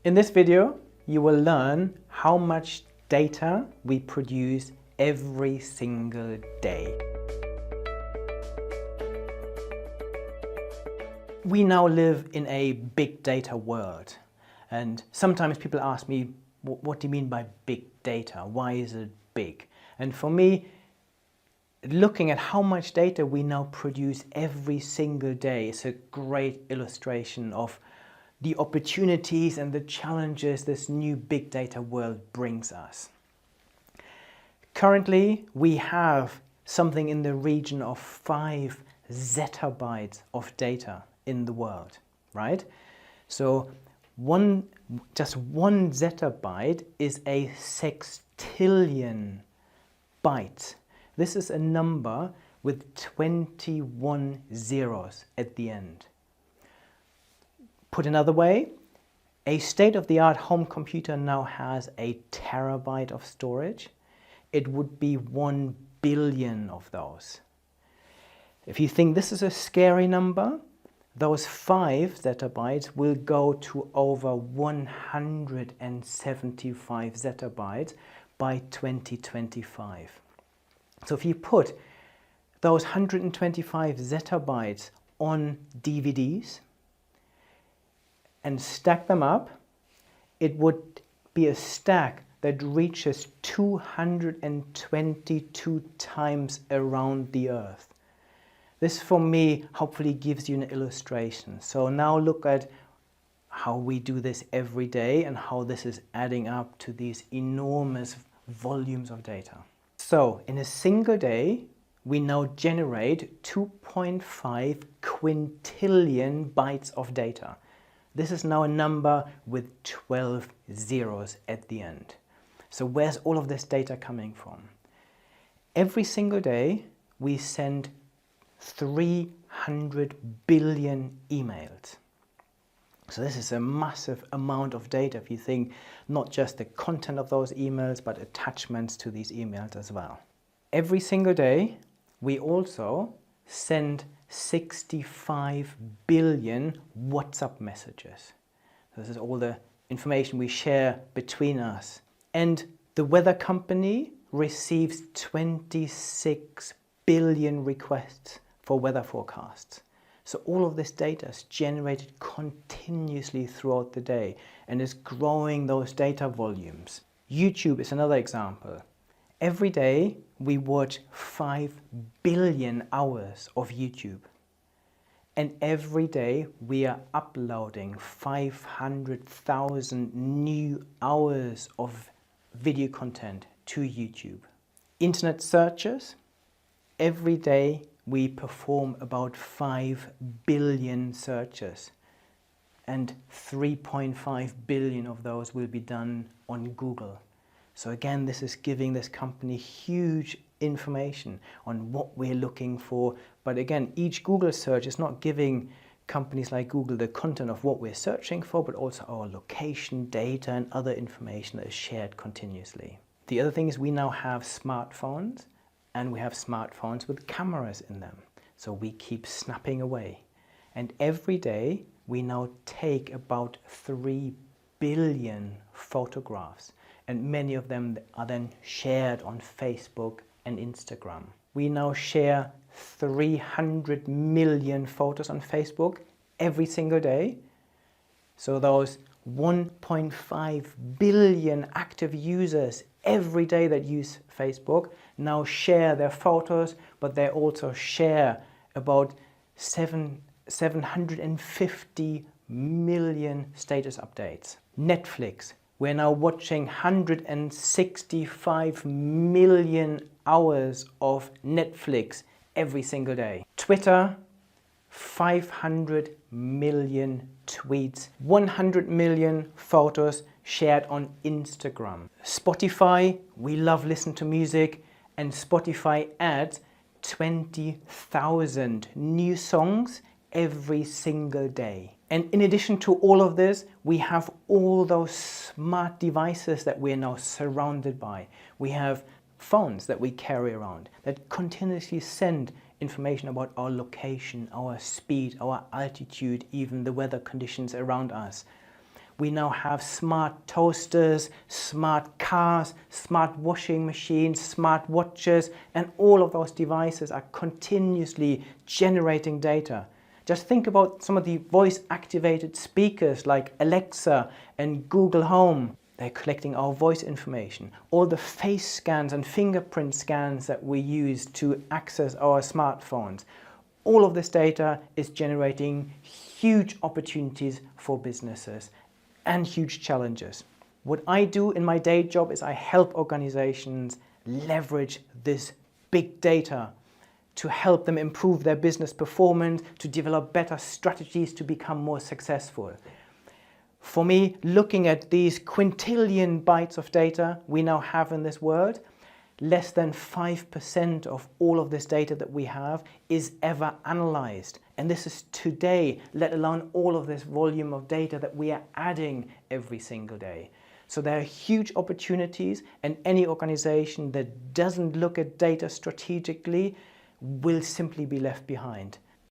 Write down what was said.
In this video, you will learn how much data we produce every single day. We now live in a big data world, and sometimes people ask me, what do you mean by big data? Why is it big? And for me, looking at how much data we now produce every single day is a great illustration of the opportunities and the challenges this new big data world brings us. Currently, we have something in the region of 5 zettabytes of data in the world, right? So just one zettabyte is a sextillion bytes. This is a number with 21 zeros at the end. Put another way, a state-of-the-art home computer now has a terabyte of storage. It would be 1 billion of those. If you think this is a scary number, those 5 zettabytes will go to over 175 zettabytes by 2025. So if you put those 125 zettabytes on DVDs and stack them up, it would be a stack that reaches 222 times around the Earth. This, for me, hopefully gives you an illustration. So now look at how we do this every day and how this is adding up to these enormous volumes of data. So in a single day, we now generate 2.5 quintillion bytes of data. This is now a number with 12 zeros at the end. So where's all of this data coming from? Every single day, we send 300 billion emails. So this is a massive amount of data if you think not just the content of those emails, but attachments to these emails as well. Every single day, we also send 65 billion WhatsApp messages. This is all the information we share between us. And the weather company receives 26 billion requests for weather forecasts. So all of this data is generated continuously throughout the day and is growing those data volumes. YouTube is another example. Every day we watch 5 billion hours of YouTube. And every day we are uploading 500,000 new hours of video content to YouTube. Internet searches, every day we perform about 5 billion searches, and 3.5 billion of those will be done on Google. So again, this is giving this company huge information on what we're looking for. But again, each Google search is not giving companies like Google the content of what we're searching for, but also our location, data, and other information that is shared continuously. The other thing is we now have smartphones, and we have smartphones with cameras in them. So we keep snapping away. And every day we now take about 3 billion photographs, and many of them are then shared on Facebook and Instagram. We now share 300 million photos on Facebook every single day. So those 1.5 billion active users every day that use Facebook now share their photos, but they also share about 750 million status updates. Netflix, we're now watching 165 million hours of Netflix every single day. Twitter, 500 million tweets, 100 million photos shared on Instagram. Spotify, we love listening to music, and Spotify adds 20,000 new songs every single day. And in addition to all of this, we have all those smart devices that we're now surrounded by. We have phones that we carry around that continuously send information about our location, our speed, our altitude, even the weather conditions around us. We now have smart toasters, smart cars, smart washing machines, smart watches, and all of those devices are continuously generating data. Just think about some of the voice-activated speakers like Alexa and Google Home. They're collecting our voice information. All the face scans and fingerprint scans that we use to access our smartphones. All of this data is generating huge opportunities for businesses and huge challenges. What I do in my day job is I help organizations leverage this big data to help them improve their business performance, to develop better strategies to become more successful. For me, looking at these quintillion bytes of data we now have in this world, less than 5% of all of this data that we have is ever analyzed. And this is today, let alone all of this volume of data that we are adding every single day. So there are huge opportunities, and any organization that doesn't look at data strategically will simply be left behind.